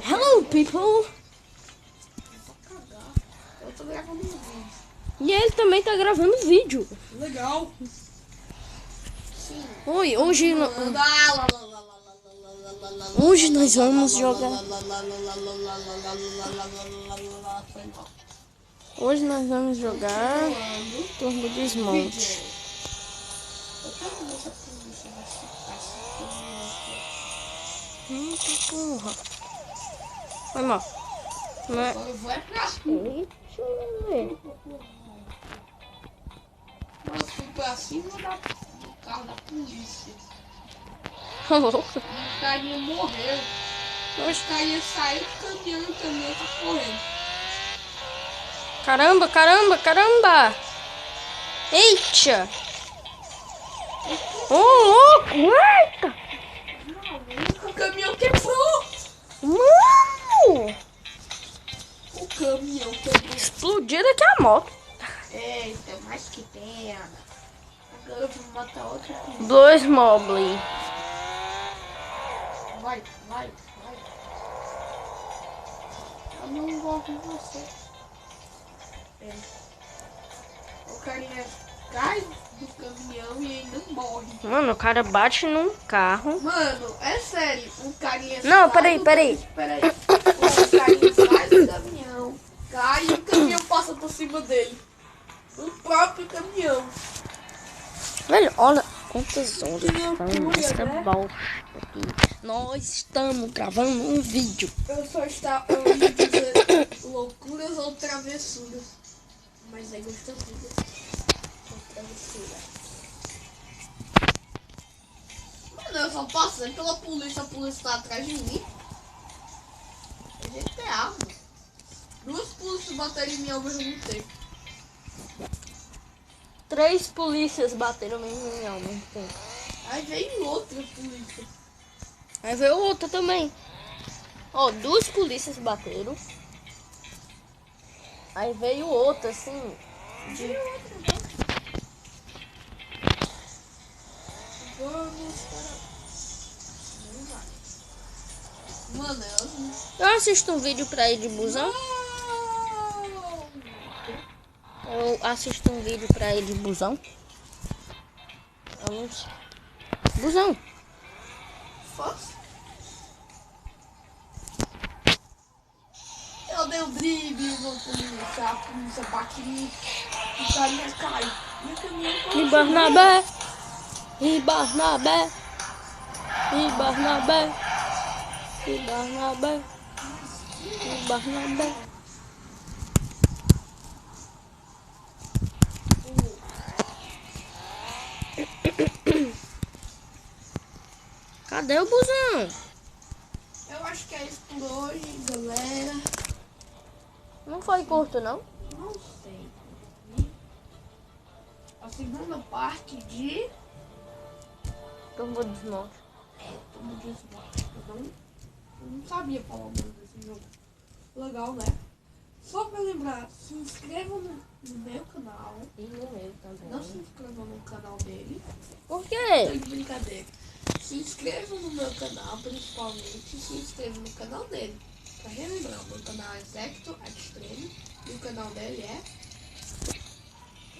Hello, people! Eu tô gravando um vídeo. E ele também tá gravando vídeo. Legal. Sim. Oi, hoje nós vamos jogar. Hoje nós vamos jogar Turbo Desmonte. Porra. Foi mal. Não é? Eu vou pra cima. Deixa eu ver. Eu fui pra cima do carro da polícia. Louco. O carinha morreu. O carinha saiu do caminhão e o caminhão tá correndo. Caramba, caramba, caramba! Eita! Ô, louco! Eita! O caminhão quebrou. Mano! O caminhão quebrou. Explodiu daqui a moto. Eita, mas que pena. Agora eu vou matar outra polícia. 2 Mobley. Vai. Eu não gosto de você. O carinha cai do caminhão e ainda morre. Mano, o cara bate num carro. Mano, é sério. O carinha Não, sai peraí. O carinha sai do caminhão, cai e o caminhão passa por cima dele. O próprio caminhão. Velho, olha quantas horas estão loucura, nessa né? bosta aqui. Nós estamos gravando um vídeo. Eu só estava ouvindo dizer loucuras ou travessuras. Mas é gostosinho. Travessura. Mano, eu só passei pela polícia, a polícia tá atrás de mim. É GTA, mano. 2 polícias bateram em mim ao mesmo tempo. 3 polícias bateram em mim ao mesmo tempo. Aí veio outra polícia. Aí veio outra também. Ó, 2 polícias bateram. Aí veio outra, assim. Vamos para... Mano, Eu assisto um vídeo pra ir de busão. Eu assisto um vídeo pra ir de busão. Vamos. Busão. Fácil. Eu dei o drible, vou polícia, a polícia bate em mim, o carinha cai. E o caminhão E Barnabé. E Barnabé. E Barnabé. E Barnabé. E Barnabé. Cadê o busão? Eu acho que é isso por hoje, galera. Não foi curto, não? Não sei. A segunda parte de... Turbo Desmonte. Como diz, eu não sabia falar o nome desse jogo. Legal, né? Só pra lembrar, se inscrevam no meu canal. E no meu também. Não se inscrevam no canal dele. Por quê? Tô de brincadeira. Se inscrevam no meu canal, principalmente. Se inscrevam no canal dele. Pra relembrar, o meu canal é Sector Extreme. E o canal dele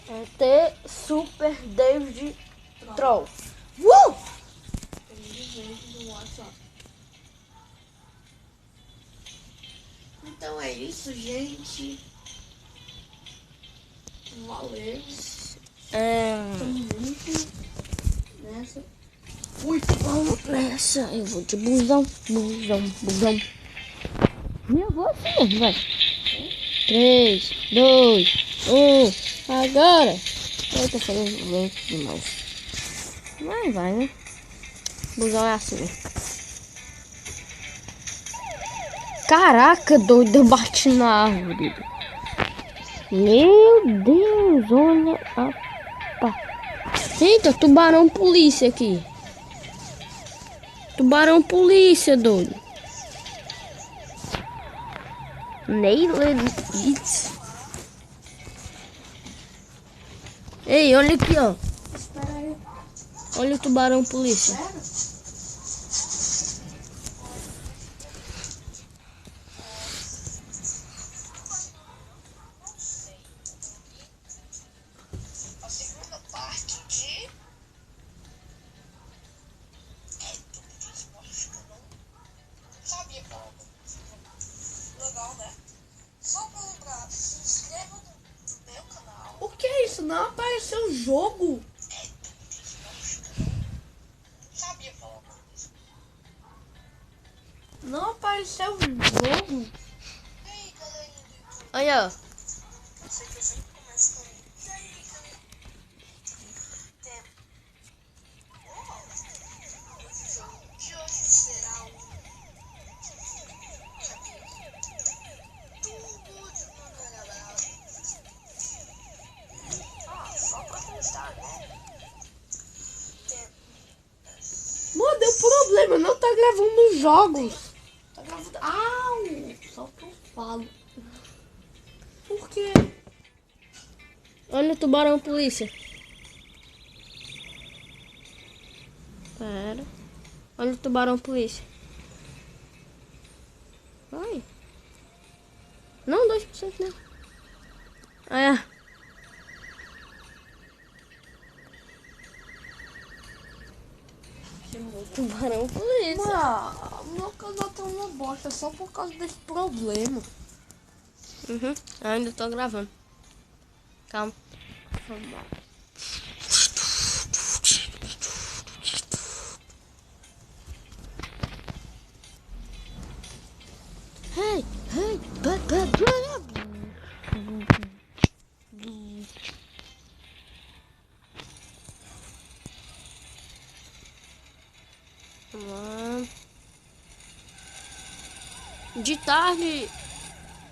é T Super David Troll. Troll. Tem vídeo no WhatsApp. Então é isso, gente. Valeu. Tamo junto nessa. Fui. Vamos nessa. Eu vou de busão. Busão. E eu vou assim mesmo, vai. 3, 2, 1. Agora. Eu tô fazendo lento demais. Mas vai, né? Busão é assim. Caraca, doido, eu bati na árvore. Meu Deus, olha a pá. Eita, tubarão polícia aqui. Tubarão polícia, doido. Nailed it. Ei, olha aqui, ó. Espera aí. Olha o tubarão polícia. Sério? canal, né? Só pra lembrar, se inscreva no meu canal. O que é isso? Não apareceu o jogo. Sabia falar isso. Não apareceu o jogo. E aí, galerinha do YouTube? Olha, ó. Eu sei que eu sempre começo com isso. E aí, galerinha? Tempo. O jogo de hoje será o... Tubo de uma galera. Só pra constar, né? Tempo. Mano, deu problema. Não tá gravando os jogos. Tá gravando... Au! Só que eu falo. Por quê? Olha o tubarão, polícia. Pera. Olha o tubarão, polícia. Vai. Não, 2% não. É. Tubarão, polícia. Mano, meu canal tá uma bosta só por causa desse problema. Uhum. Ainda tô gravando. Calma. Hey, hey, Vamos lá. De tarde,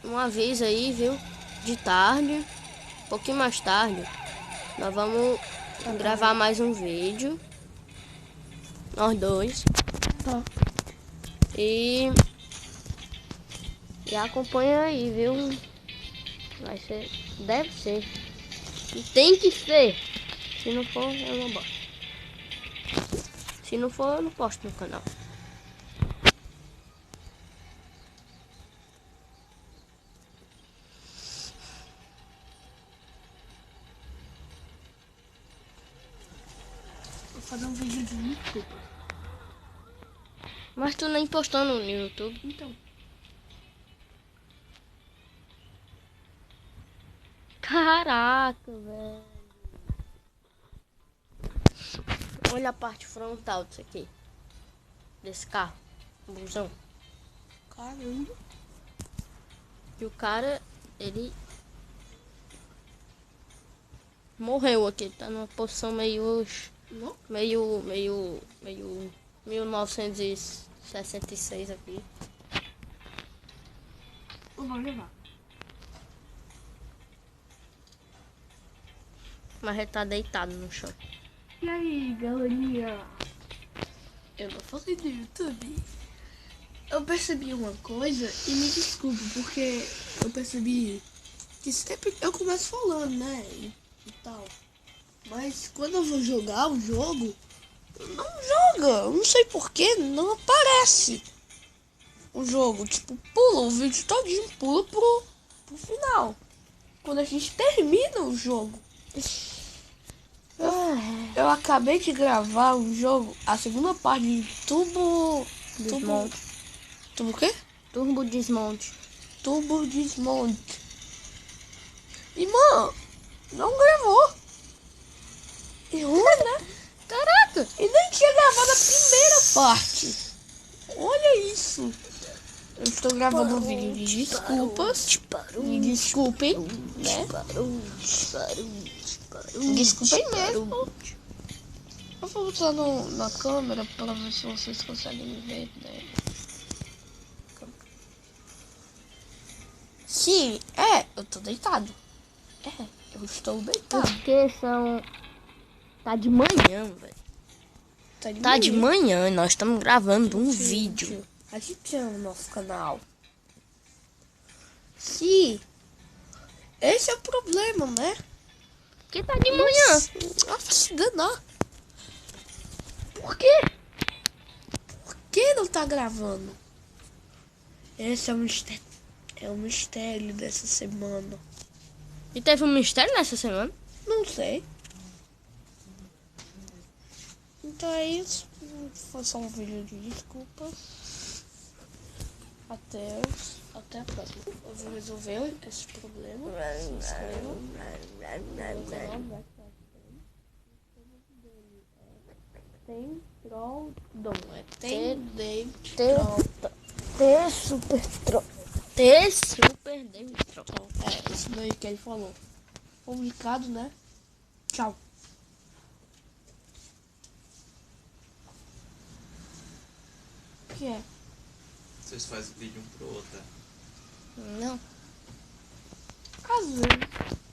uma vez aí, viu? De tarde, um pouquinho mais tarde, nós vamos gravar mais um vídeo. Nós dois. Tá. E acompanha aí, viu? Vai ser, deve ser. Tem que ser. Se não for, eu não boto. Se não for, eu não posto no canal. Vou fazer um vídeo de YouTube. Mas tu nem postou no YouTube. Então. Caraca, velho. Olha a parte frontal disso aqui. Desse carro. Busão. Caramba. E o cara, ele morreu aqui. Tá numa posição meio... Não? Meio 1966 aqui. Eu vou levar. Mas ele tá deitado no chão. E aí, galerinha? Eu não falei do YouTube. Eu percebi uma coisa e me desculpe, porque eu percebi que sempre eu começo falando, né? E tal. Mas quando eu vou jogar o jogo, não joga. Eu não sei porquê, não aparece o jogo. Tipo, pula o vídeo todinho, pula pro final. Quando a gente termina o jogo. Eu acabei de gravar um jogo, a segunda parte de Desmonte. Tubo o quê? Turbo desmonte. Tubo desmonte. E, mano, não gravou. E ruim, né? Caraca! E nem tinha gravado a primeira parte. Olha isso. Eu estou gravando um vídeo de desculpas. Me desculpem, né? Desculpem mesmo. Eu vou botar na câmera para ver se vocês conseguem me ver, né? Sim, eu tô deitado. Eu estou deitado. Porque são... Tá de manhã, velho. Tá de manhã e nós estamos gravando um vídeo. A gente ama o nosso canal. Sim. Esse é o problema, né? Porque tá de manhã. Ah, vai se danar. Por quê? Por que não tá gravando? Esse é o mistério dessa semana. E teve um mistério nessa semana? Não sei. Então é isso. Foi só um vídeo de desculpas. Até a próxima. Eu vou resolver esse problema. Se inscrevam. No canal Black Tem Troldon. Tem T Super Troll. T Super David Troll. É, isso daí que ele falou. Complicado, né? Tchau. O que é? Vocês fazem vídeo um pro outro. Não. Às vezes.